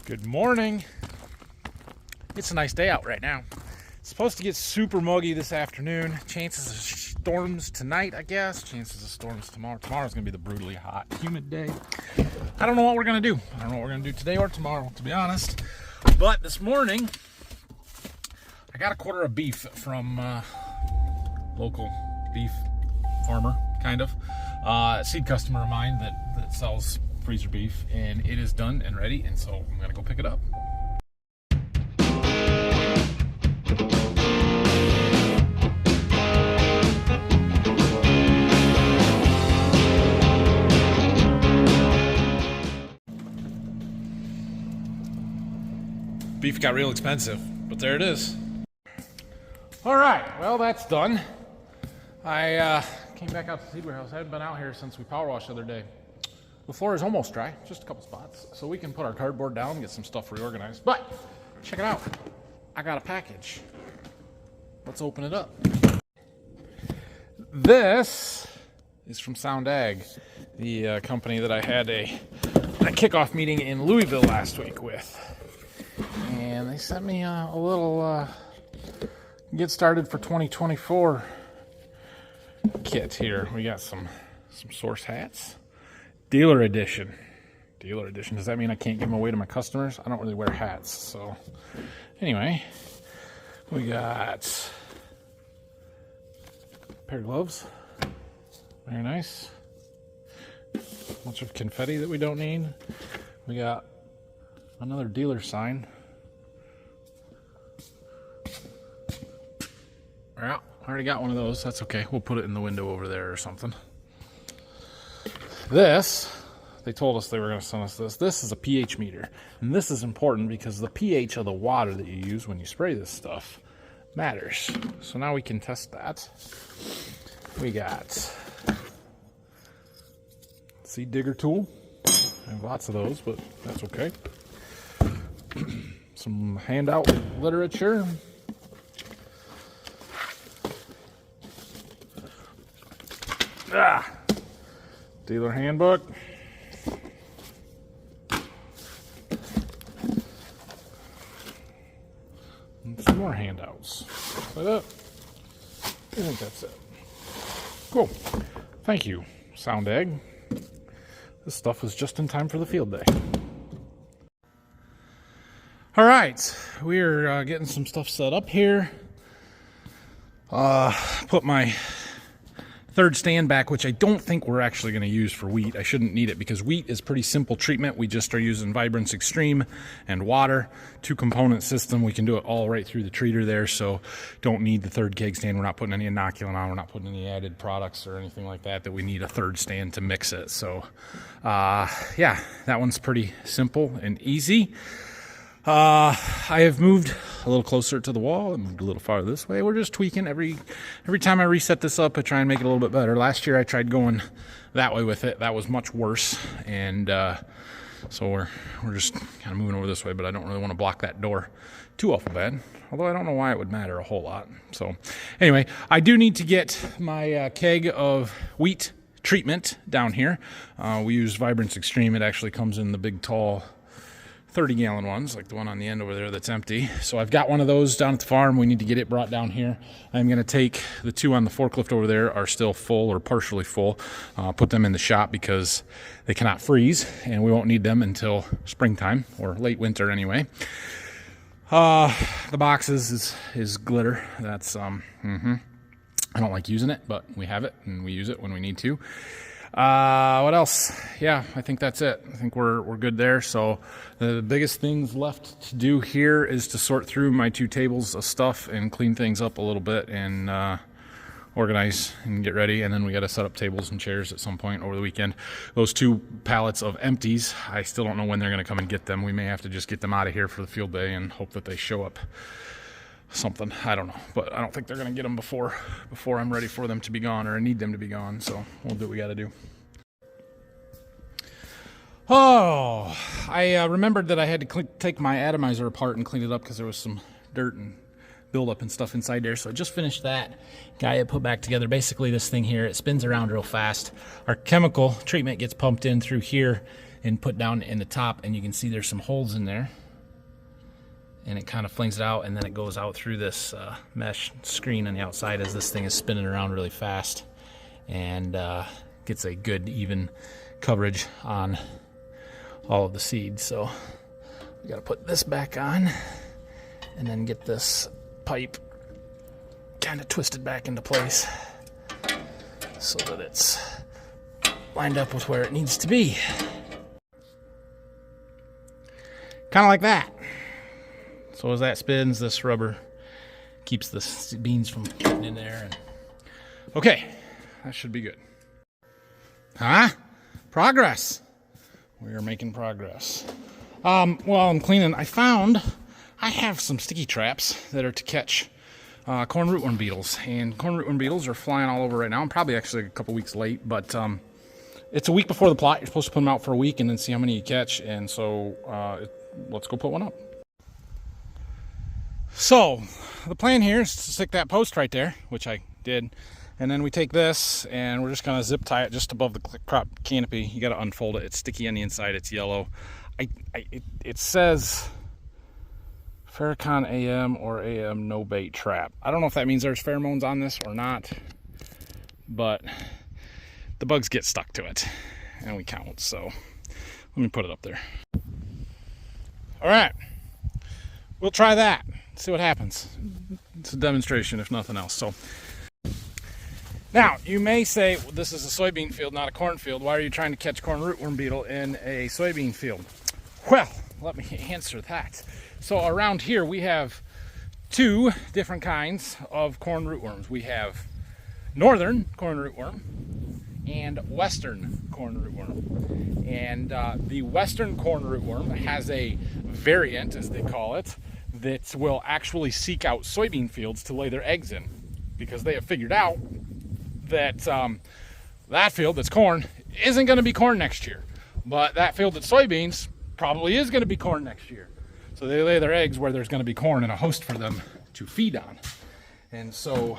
Good morning. It's a nice day out right now. It's supposed to get super muggy this afternoon. Chances of storms tonight, I guess. Chances of storms tomorrow. Tomorrow's going to be the brutally hot, humid day. I don't know what we're going to do. I don't know what we're going to do today or tomorrow, to be honest. But this morning, I got a quarter of beef from local beef farmer, kind of. Seed customer of mine that sells freezer beef, and it is done and ready, and so I'm gonna go pick it up. Beef got real expensive, but there it is. All right, well, that's done. I came back out to the seed warehouse. I hadn't been out here since we power washed the other day. The floor is almost dry, just a couple spots, so we can put our cardboard down and get some stuff reorganized. But check it out, I got a package. Let's open it up. This is from Sound Ag, the company that I had a kickoff meeting in Louisville last week with. And they sent me a little get started for 2024 kit here. We got some source hats. Dealer edition. Dealer edition. Does that mean I can't give them away to my customers? I don't really wear hats. So anyway, we got a pair of gloves. Very nice. A bunch of confetti that we don't need. We got another dealer sign. Well, I already got one of those. That's okay. We'll put it in the window over there or something. This, they told us they were going to send us this. This is a pH meter. And this is important because the pH of the water that you use when you spray this stuff matters. So now we can test that. We got seed digger tool. I have lots of those, but that's okay. Some handout literature. Dealer handbook. And some more handouts. Like that. I think that's it. Cool. Thank you, Sound Ag. This stuff was just in time for the field day. All right, we're getting some stuff set up here. Put my third stand back, which I don't think we're actually going to use for wheat. I shouldn't need it because wheat is pretty simple treatment. We just are using Vibrance Extreme and water, 2-component system. We can do it all right through the treater there, so don't need the third keg stand. We're not putting any inoculant on. We're not putting any added products or anything like that we need a third stand to mix it. So yeah, that one's pretty simple and easy. I have moved a little closer to the wall and moved a little farther this way. We're just tweaking every time I reset this up. I try and make it a little bit better. Last year I tried going that way with it. That was much worse, and so we're just kind of moving over this way. But I don't really want to block that door too awful bad. Although I don't know why it would matter a whole lot. So anyway, I do need to get my keg of wheat treatment down here. We use Vibrance Extreme. It actually comes in the big tall 30-gallon ones, like the one on the end over there that's empty. So I've got one of those down at the farm. We need to get it brought down here. I'm going to take the two on the forklift over there are still full or partially full. Put them in the shop because they cannot freeze, and we won't need them until springtime or late winter anyway. The boxes is glitter. That's I don't like using it, but we have it and we use it when we need to. What else? Yeah, I think that's it. I think we're good there. So the biggest things left to do here is to sort through my 2 tables of stuff and clean things up a little bit and organize and get ready. And then we got to set up tables and chairs at some point over the weekend. Those 2 pallets of empties, I still don't know when they're going to come and get them. We may have to just get them out of here for the field day and hope that they show up something. I don't know, but I don't think they're going to get them before I'm ready for them to be gone, or I need them to be gone. So we'll do what we got to do. Oh, I remembered that I had to take my atomizer apart and clean it up because there was some dirt and buildup and stuff inside there. So I just finished that. Got it put back together. Basically, this thing here, it spins around real fast. Our chemical treatment gets pumped in through here and put down in the top, and you can see there's some holes in there. and it kind of flings it out, and then it goes out through this mesh screen on the outside as this thing is spinning around really fast, and gets a good even coverage on all of the seeds. So we got to put this back on and then get this pipe kind of twisted back into place so that it's lined up with where it needs to be. Kind of like that. So as that spins, this rubber keeps the beans from getting in there. And okay, that should be good. Huh? Progress. We are making progress. While I'm cleaning, I have some sticky traps that are to catch corn rootworm beetles. And corn rootworm beetles are flying all over right now. I'm probably actually a couple weeks late, but it's a week before the plot. You're supposed to put them out for a week and then see how many you catch. And so let's go put one up. So the plan here is to stick that post right there, which I did. And then we take this and we're just going to zip tie it just above the crop canopy. You got to unfold it. It's sticky on the inside. It's yellow. It says Farrakhan AM or AM no bait trap. I don't know if that means there's pheromones on this or not, but the bugs get stuck to it and we count. So let me put it up there. All right, we'll try that. See what happens. It's a demonstration, if nothing else. So now you may say, well, this is a soybean field, not a corn field. Why are you trying to catch corn rootworm beetle in a soybean field? Well, let me answer that. So around here we have two different kinds of corn rootworms. We have northern corn rootworm and western corn rootworm. And the western corn rootworm has a variant, as they call it, that will actually seek out soybean fields to lay their eggs in, because they have figured out that that field that's corn isn't going to be corn next year, but that field that's soybeans probably is going to be corn next year. So they lay their eggs where there's going to be corn and a host for them to feed on. And so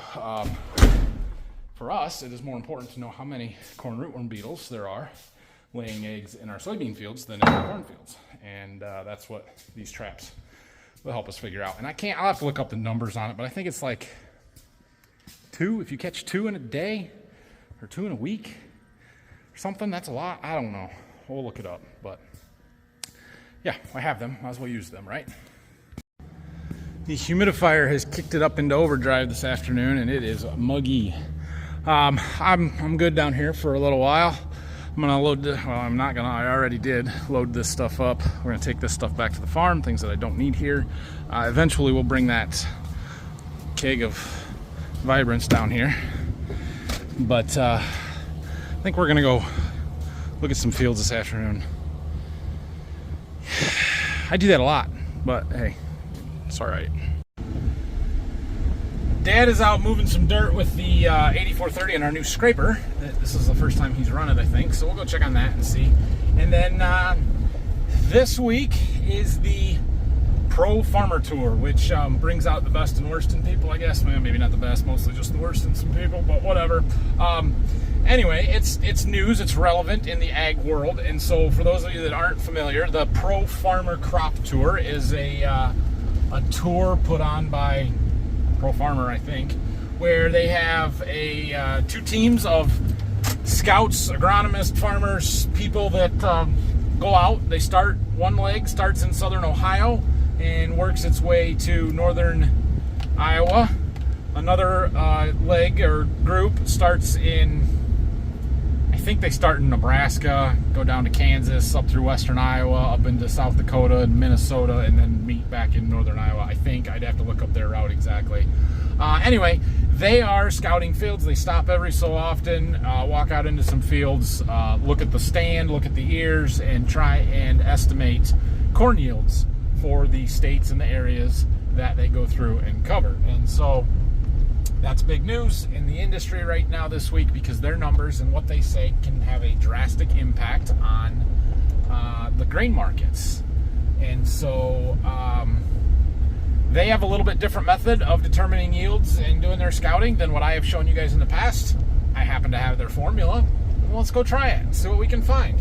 for us, it is more important to know how many corn rootworm beetles there are laying eggs in our soybean fields than in our corn fields. And that's what these traps will help us figure out. And I'll have to look up the numbers on it, but I think it's like 2. If you catch 2 in a day or 2 in a week or something, that's a lot. I don't know. We'll look it up. But yeah, I have them. Might as well use them, right? The humidifier has kicked it up into overdrive this afternoon, and it is muggy. I'm good down here for a little while. I'm gonna load I'm not gonna, I already did load this stuff up. We're gonna take this stuff back to the farm, things that I don't need here. Eventually we'll bring that keg of vibrance down here. But I think we're gonna go look at some fields this afternoon. I do that a lot, but hey, it's all right. Dad is out moving some dirt with the 8430 and our new scraper. This is the first time he's run it, I think, so we'll go check on that and see. And then this week is the Pro Farmer Tour, which brings out the best and worst in people, I guess. Well, maybe not the best, mostly just the worst in some people, but whatever. Anyway, it's news, it's relevant in the ag world, and so for those of you that aren't familiar, the Pro Farmer Crop Tour is a tour put on by Pro Farmer, I think, where they have two teams of scouts, agronomists, farmers, people that go out. They start, one leg starts in southern Ohio and works its way to northern Iowa. Another leg or group starts in, I think they start in Nebraska, go down to Kansas, up through western Iowa, up into South Dakota and Minnesota, and then meet back in northern Iowa. I think I'd have to look up their route exactly. Anyway, they are scouting fields. They stop every so often, walk out into some fields, look at the stand, look at the ears, and try and estimate corn yields for the states and the areas that they go through and cover. And so that's big news in the industry right now this week, because their numbers and what they say can have a drastic impact on the grain markets. And so they have a little bit different method of determining yields and doing their scouting than what I have shown you guys in the past. I happen to have their formula. Well, let's go try it and see what we can find.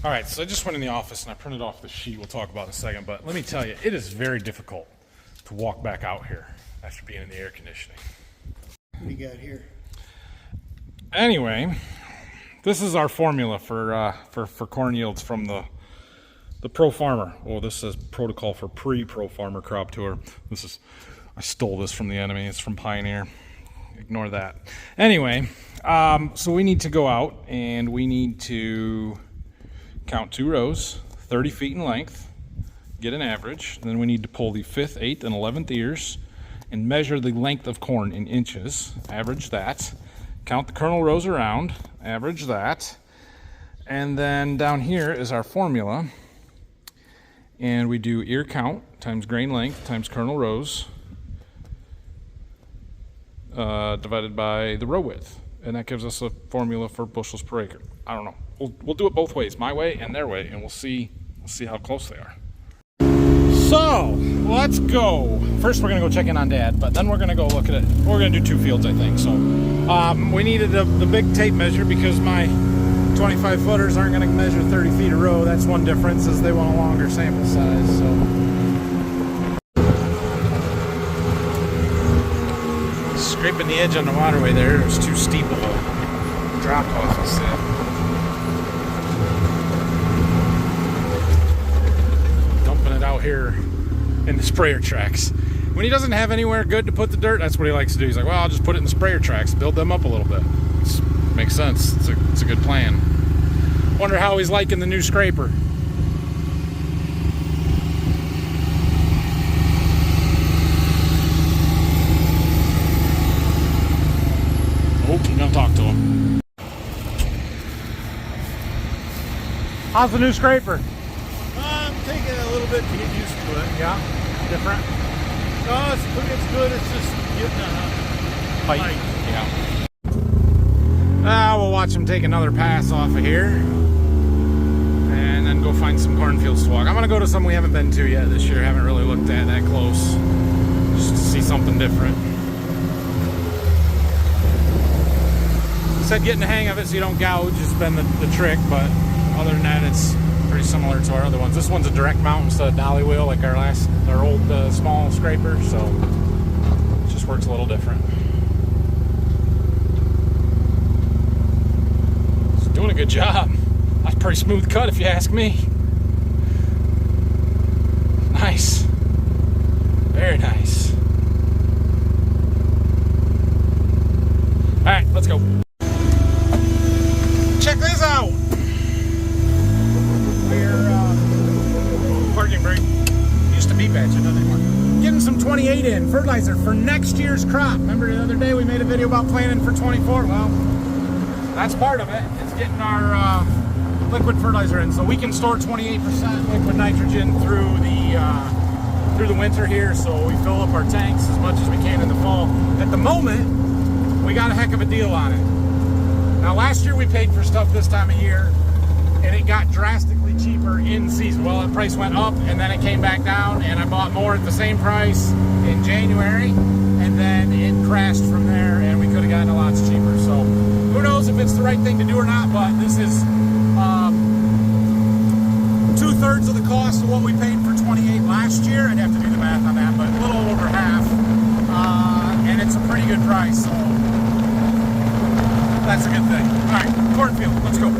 All right, so I just went in the office and I printed off the sheet we'll talk about in a second, but let me tell you, it is very difficult to walk back out here after being in the air conditioning. What do you got here? Anyway, this is our formula for corn yields from the Pro Farmer. Oh, this says protocol for pre-Pro Farmer crop tour. I stole this from the enemy. It's from Pioneer. Ignore that. Anyway, so we need to go out and we need to count 2 rows, 30 feet in length, get an average. Then we need to pull the 5th, 8th, and 11th ears and measure the length of corn in inches, average that. Count the kernel rows around, average that. And then down here is our formula. And we do ear count times grain length times kernel rows divided by the row width. And that gives us a formula for bushels per acre. I don't know. We'll do it both ways, my way and their way, and we'll see how close they are. So let's go. First, we're gonna go check in on Dad, but then we're gonna go look at it. We're gonna do 2 fields, I think. So we needed the big tape measure because my 25 footers aren't gonna measure 30 feet a row. That's one difference, is they want a longer sample size. So scraping the edge on the waterway there, it was too steep of a drop off, he said. Dumping it out here in the sprayer tracks. When he doesn't have anywhere good to put the dirt, that's what he likes to do. He's like, well, I'll just put it in the sprayer tracks, build them up a little bit. Makes sense. It's a good plan. Wonder how he's liking the new scraper. Oh, I'm gonna talk to him. How's the new scraper? I'm taking a little bit to get used to it. Yeah, different. No, it's good. It's just getting a height. Yeah. We'll watch him take another pass off of here and then go find some cornfields to walk. I'm gonna go to some we haven't been to yet this year. Haven't really looked at that close, just to see something different. He said getting the hang of it so you don't gouge has been the trick, but other than that, it's pretty similar to our other ones. This one's a direct mount instead of dolly wheel like our old small scraper, so it just works a little different. It's doing a good job. That's a pretty smooth cut if you ask me. Nice. Very nice. All right, let's go. Check this out. We're parking brake. Used to be patching, not anymore. Getting some 28 in fertilizer for next year's crop. Remember the other day we made a video about planting for 24? Well, that's part of it. It's getting our liquid fertilizer in, so we can store 28% liquid nitrogen through the winter here. So we fill up our tanks as much as we can in the fall. At the moment, we got a heck of a deal on it. Now, last year we paid for stuff this time of year, and it got drastically cheaper in season. Well, the price went up, and then it came back down, and I bought more at the same price in January, and then it crashed from there, and we could have gotten a lot cheaper. So, who knows if it's the right thing to do or not, but this is 2/3 of the cost of what we paid for 28 last year. I'd have to do the math on that, but a little over half, and it's a pretty good price, so that's a good thing. All right, cornfield, let's go.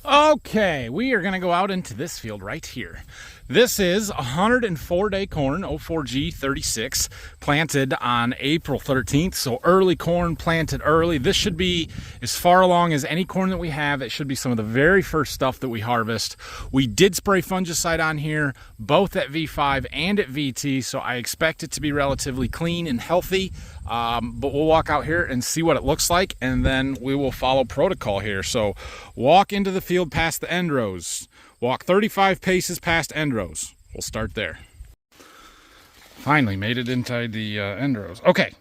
Okay, we are going to go out into this field right here. This is 104-day corn, 04G36, planted on April 13th, so early corn, planted early. This should be as far along as any corn that we have. It should be some of the very first stuff that we harvest. We did spray fungicide on here, both at V5 and at VT, so I expect it to be relatively clean and healthy, but we'll walk out here and see what it looks like, and then we will follow protocol here. So walk into the field past the end rows. Walk 35 paces past end rows. We'll start there. Finally made it inside the end rows. Okay,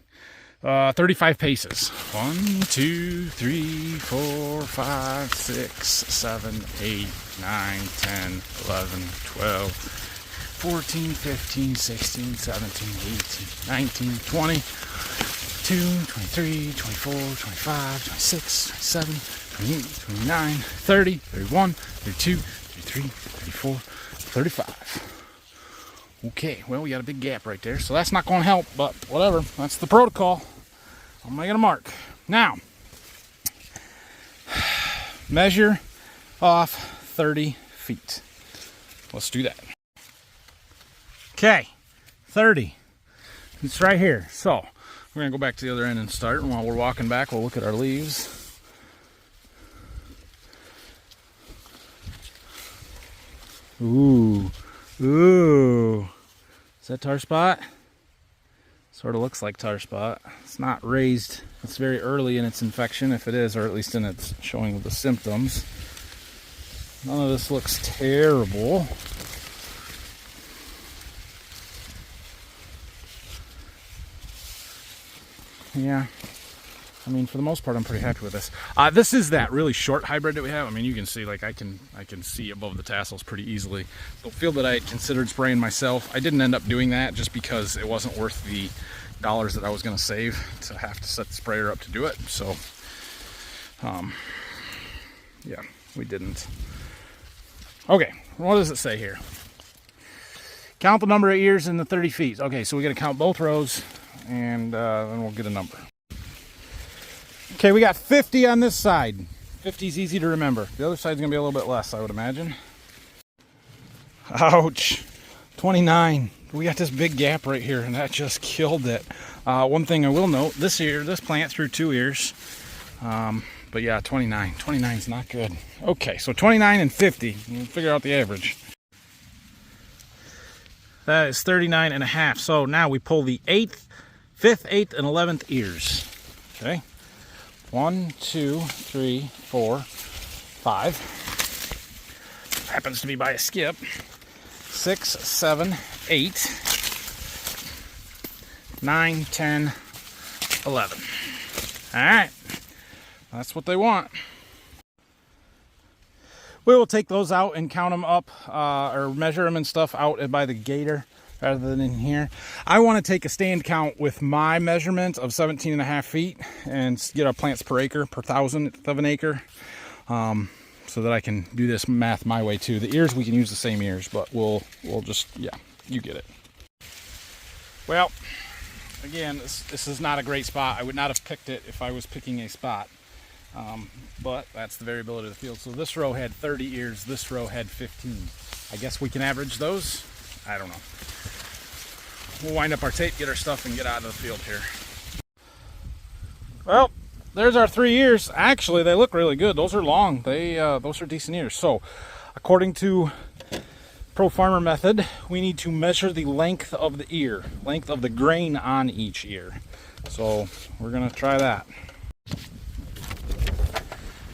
35 paces. 1, 2, 3, 4, 5, 6, 7, 8, 9, 10, 11, 12, 14, 15, 16, 17, 18, 19, 20, 22, 23, 24, 25, 26, 27, 28, 29, 30, 31, 32, 33, 34, 35. Okay, well, we got a big gap right there, so that's not going to help, but whatever. That's the protocol. I'm making a mark. Now, measure off 30 feet. Let's do that. Okay, 30. It's right here. So, we're going to go back to the other end and start, and while we're walking back, we'll look at our leaves. Ooh. Ooh. Is that tar spot? Sort of looks like tar spot. It's not raised. It's very early in its infection, if it is, or at least in its showing the symptoms. None of this looks terrible. Yeah. I mean, for the most part, I'm pretty happy with this. This is that really short hybrid that we have. I mean, you can see, like, I can see above the tassels pretty easily. Don't feel that I had considered spraying myself. I didn't end up doing that just because it wasn't worth the dollars that I was going to save to have to set the sprayer up to do it. So, yeah, we didn't. Okay, what does it say here? Count the number of ears in the 30 feet. Okay, so we got to count both rows, and then we'll get a number. Okay, we got 50 on this side. 50 is easy to remember. The other side's gonna be a little bit less, I would imagine. Ouch. 29. We got this big gap right here, and that just killed it. One thing I will note, this plant threw 2 ears. But yeah, 29. 29 is not good. Okay, so 29 and 50. We'll figure out the average. That is 39 and a half. So now we pull the 5th, 8th, and 11th ears. Okay. 1, 2, 3, 4, 5. Happens to be by a skip. 6, 7, 8, 9, 10, 11. All right. That's what they want. We will take those out and count them up or measure them and stuff out by the gator rather than in here. I want to take a stand count with my measurement of 17.5 feet and get our plants per acre, per thousandth of an acre, so that I can do this math my way too. The ears, we can use the same ears, but we'll just, yeah, you get it. Well, again, this is not a great spot. I would not have picked it if I was picking a spot. But that's the variability of the field. So this row had 30 ears, this row had 15. I guess we can average those. I don't know. We'll wind up our tape, get our stuff, and get out of the field here. Well, there's our 3 ears. Actually, they look really good. Those are long. Those are decent ears. So, according to Pro Farmer method, we need to measure the length of the ear, length of the grain on each ear. So, we're gonna try that.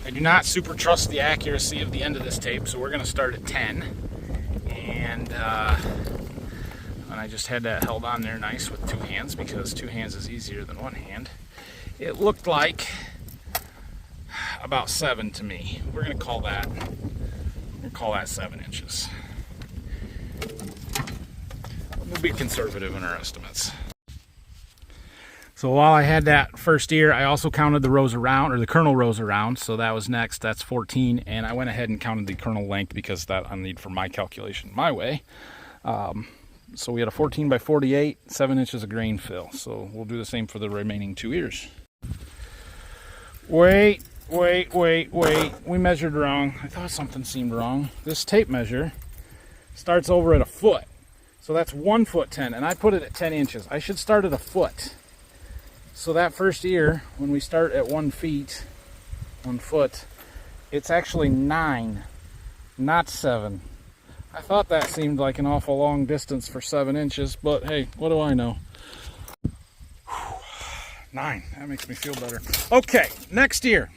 I do not super trust the accuracy of the end of this tape, so we're gonna start at 10. And I just had that held on there nice with 2 hands because 2 hands is easier than 1 hand. It looked like about 7 to me. We're gonna call that 7 inches. We'll be conservative in our estimates. So while I had that first ear, I also counted the rows around, or the kernel rows around. So that was next. That's 14, and I went ahead and counted the kernel length because that I need for my calculation my way. So we had a 14 by 48, 7 inches of grain fill. So we'll do the same for the remaining 2 ears. Wait. We measured wrong. I thought something seemed wrong. This tape measure starts over at a foot. So that's 1 foot 10, and I put it at 10 inches. I should start at a foot. So that first ear, when we start at 1 foot, it's actually 9, not 7. I thought that seemed like an awful long distance for 7 inches, but hey, what do I know? 9, that makes me feel better. Okay, next ear.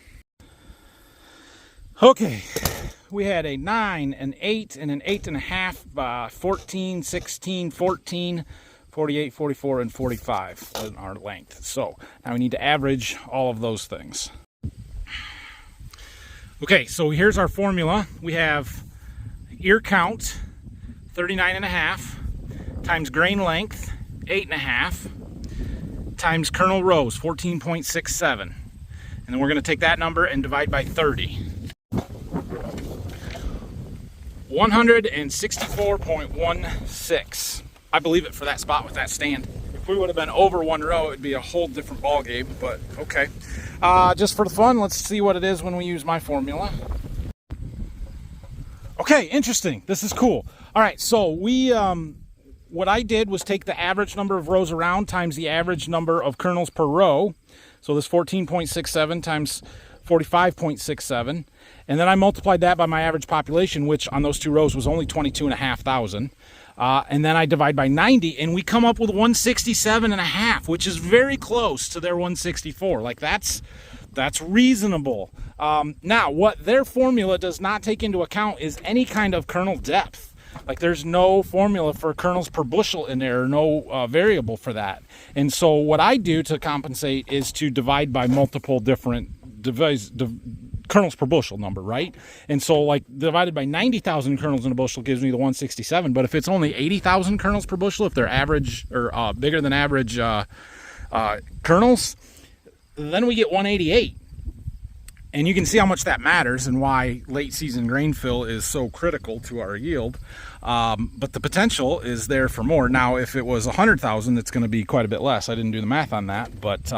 Okay, we had a 9, an 8, and an 8.5, 14, 16, 14, 48, 44, and 45 in our length. So now we need to average all of those things. Okay, so here's our formula. We have ear count, 39.5, times grain length, 8.5, times kernel rows, 14.67. And then we're going to take that number and divide by 30. 164.16. I believe it for that spot with that stand. If we would have been over 1 row, it would be a whole different ball game, but okay. Just for the fun, let's see what it is when we use my formula. Okay, interesting. This is cool. All right, so what I did was take the average number of rows around times the average number of kernels per row. So this 14.67 times 45.67. And then I multiplied that by my average population, which on those 2 rows was only 22,500. And then I divide by 90, and we come up with 167.5, which is very close to their 164. Like that's reasonable. Now, what their formula does not take into account is any kind of kernel depth. Like there's no formula for kernels per bushel in there, no variable for that. And so what I do to compensate is to divide by multiple different kernels per bushel number, right? And so like divided by 90,000 kernels in a bushel gives me the 167. But if it's only 80,000 kernels per bushel, if they're average or bigger than average kernels, then we get 188. And you can see how much that matters and why late season grain fill is so critical to our yield. But the potential is there for more. Now, if it was 100,000, it's going to be quite a bit less. I didn't do the math on that, but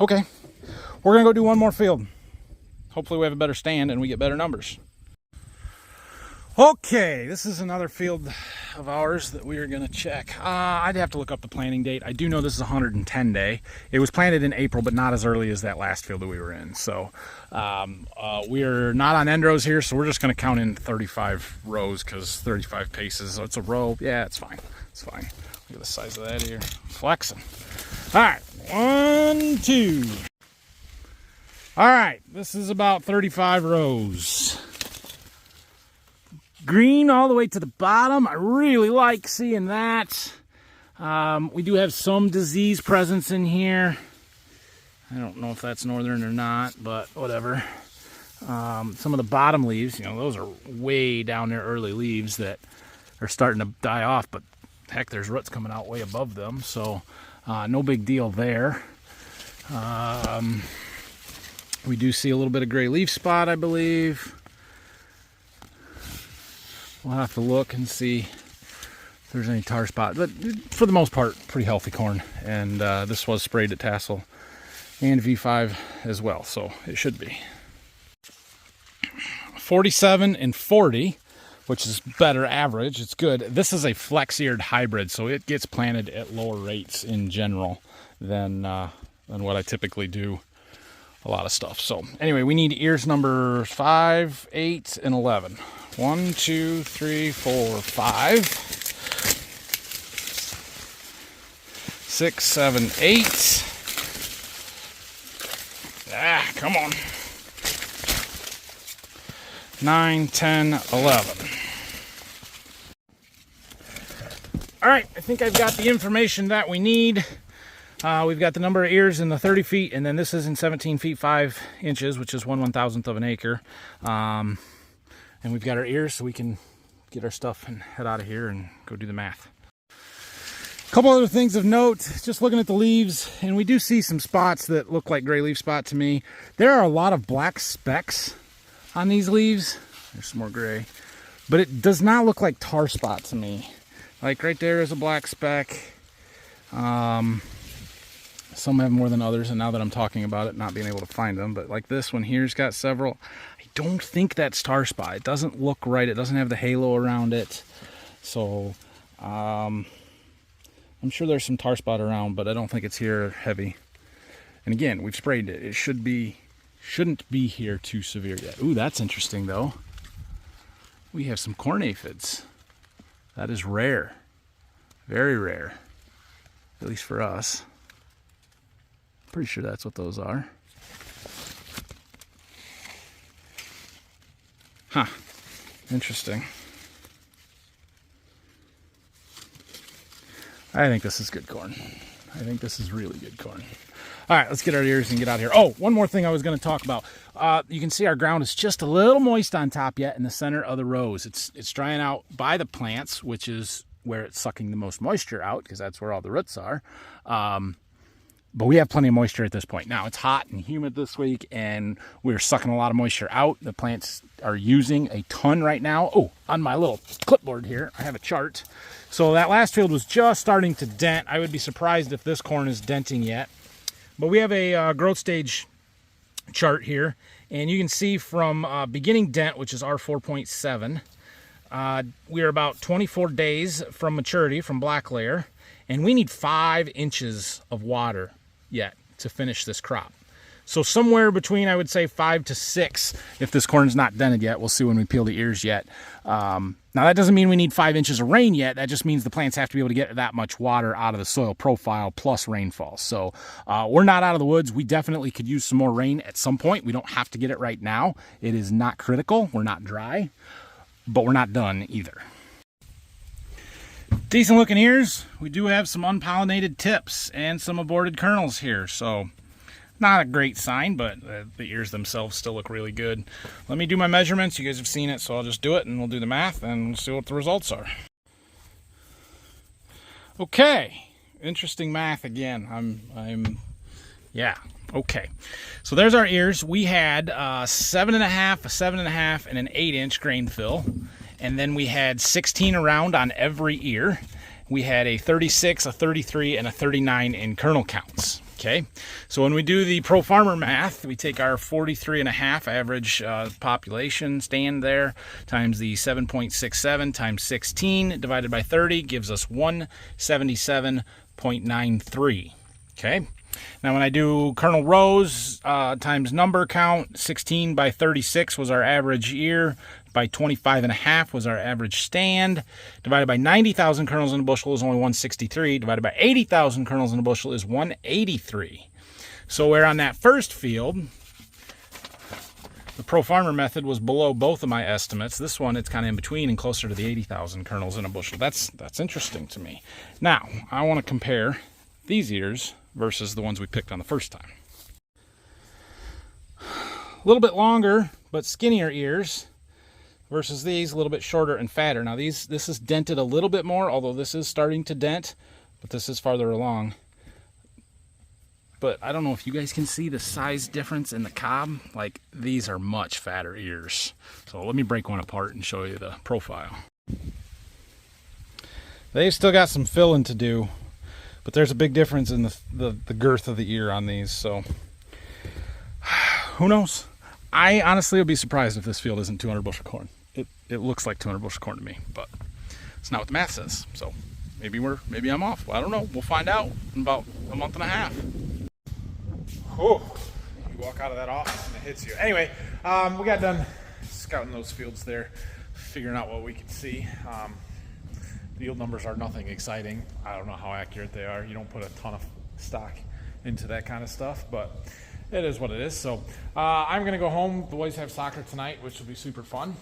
okay. We're going to go do one more field. Hopefully we have a better stand and we get better numbers. Okay, this is another field of ours that we are going to check. I'd have to look up the planting date. I do know this is 110 day. It was planted in April, but not as early as that last field that we were in. So we're not on end rows here, so we're just going to count in 35 rows because 35 paces. So it's a row. Yeah, it's fine. It's fine. Look at the size of that here. Flexing. All right, 1, 2. All right, this is about 35 rows. Green all the way to the bottom. I really like seeing that. We do have some disease presence in here. I don't know if that's northern or not, but whatever. Some of the bottom leaves, those are way down there, early leaves that are starting to die off, but heck, there's roots coming out way above them, so no big deal there. We do see a little bit of gray leaf spot, I believe. We'll have to look and see if there's any tar spot. But for the most part, pretty healthy corn. And this was sprayed at tassel and V5 as well, so it should be. 47 and 40, which is better average. It's good. This is a flex-eared hybrid, so it gets planted at lower rates in general than what I typically do. A lot of stuff. So anyway, we need ears number 5, 8, and 11. 1, 2, 3, 4, 5, 6, 7, 8. Come on. 9, 10, 11. All right, I think I've got the information that we need. We've got the number of ears in the 30 feet, and then this is in 17 feet 5 inches, which is 1/1000th of an acre. And we've got our ears, so we can get our stuff and head out of here and go do the math. A couple other things of note, just looking at the leaves, and we do see some spots that look like gray leaf spot to me. There are a lot of black specks on these leaves. There's some more gray, but it does not look like tar spot to me. Like right there is a black speck. Some have more than others, and now that I'm talking about it, not being able to find them, but like this one here's got several. I don't think that's tar spot. It doesn't look right. It doesn't have the halo around it. So I'm sure there's some tar spot around, but I don't think it's here heavy. And again, we've sprayed it. It shouldn't be here too severe yet. Ooh, that's interesting though. We have some corn aphids. That is rare. Very rare. At least for us. Pretty sure that's what those are. Huh. Interesting. I think this is good corn. I think this is really good corn. All right, let's get our ears and get out of here. Oh, one more thing I was going to talk about. You can see our ground is just a little moist on top yet in the center of the rows. It's drying out by the plants, which is where it's sucking the most moisture out because that's where all the roots are. But we have plenty of moisture at this point. Now, it's hot and humid this week, and we're sucking a lot of moisture out. The plants are using a ton right now. Oh, on my little clipboard here, I have a chart. So that last field was just starting to dent. I would be surprised if this corn is denting yet. But we have a growth stage chart here, and you can see from beginning dent, which is R4.7, we are about 24 days from maturity from black layer, and we need 5 inches of water yet to finish this crop. So somewhere between, I would say, 5 to 6 if this corn's not dented yet. We'll see when we peel the ears yet. Now that doesn't mean we need 5 inches of rain yet. That just means the plants have to be able to get that much water out of the soil profile plus rainfall. So we're not out of the woods. We definitely could use some more rain at some point. We don't have to get it right now. It is not critical. We're not dry, but we're not done either. Decent looking ears. We do have some unpollinated tips and some aborted kernels here, so not a great sign, but the ears themselves still look really good. Let me do my measurements. You guys have seen it, so I'll just do it and we'll do the math and we'll see what the results are. Okay, interesting math again. Yeah, okay. So there's our ears. We had 7.5, a 7.5, and an 8-inch grain fill. And then we had 16 around on every ear. We had a 36, a 33, and a 39 in kernel counts. Okay, so when we do the Pro Farmer math, we take our 43.5 average population stand there times the 7.67 times 16 divided by 30 gives us 177.93. Okay, now when I do kernel rows times number count, 16 by 36 was our average ear, by 25.5 was our average stand, divided by 90,000 kernels in a bushel is only 163, divided by 80,000 kernels in a bushel is 183. So where on that first field, the Pro Farmer method was below both of my estimates. This one, it's kind of in between and closer to the 80,000 kernels in a bushel. That's interesting to me. Now, I want to compare these ears versus the ones we picked on the first time. A little bit longer, but skinnier ears versus these, a little bit shorter and fatter. Now this is dented a little bit more, although this is starting to dent, but this is farther along. But I don't know if you guys can see the size difference in the cob. Like, these are much fatter ears. So let me break one apart and show you the profile. They've still got some filling to do, but there's a big difference in the girth of the ear on these, so who knows? I honestly would be surprised if this field isn't 200 bushel corn. It looks like 200 bushel corn to me, but it's not what the math says. So maybe I'm off. Well, I don't know. We'll find out in about a month and a half. Oh, you walk out of that office and it hits you. Anyway, we got done scouting those fields there, figuring out what we could see. The yield numbers are nothing exciting. I don't know how accurate they are. You don't put a ton of stock into that kind of stuff, but it is what it is. So I'm going to go home. The boys have soccer tonight, which will be super fun.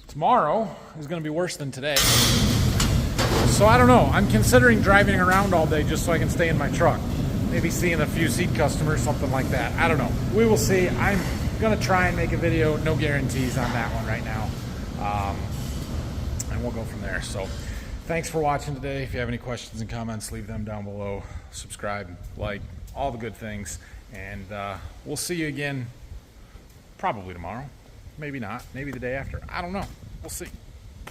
Tomorrow is going to be worse than today. So I don't know. I'm considering driving around all day just so I can stay in my truck. Maybe seeing a few seed customers, something like that. I don't know. We will see. I'm going to try and make a video. No guarantees on that one right now. And we'll go from there. So thanks for watching today. If you have any questions and comments, leave them down below. Subscribe, like, all the good things. And we'll see you again probably tomorrow. Maybe not. Maybe the day after. I don't know. We'll see.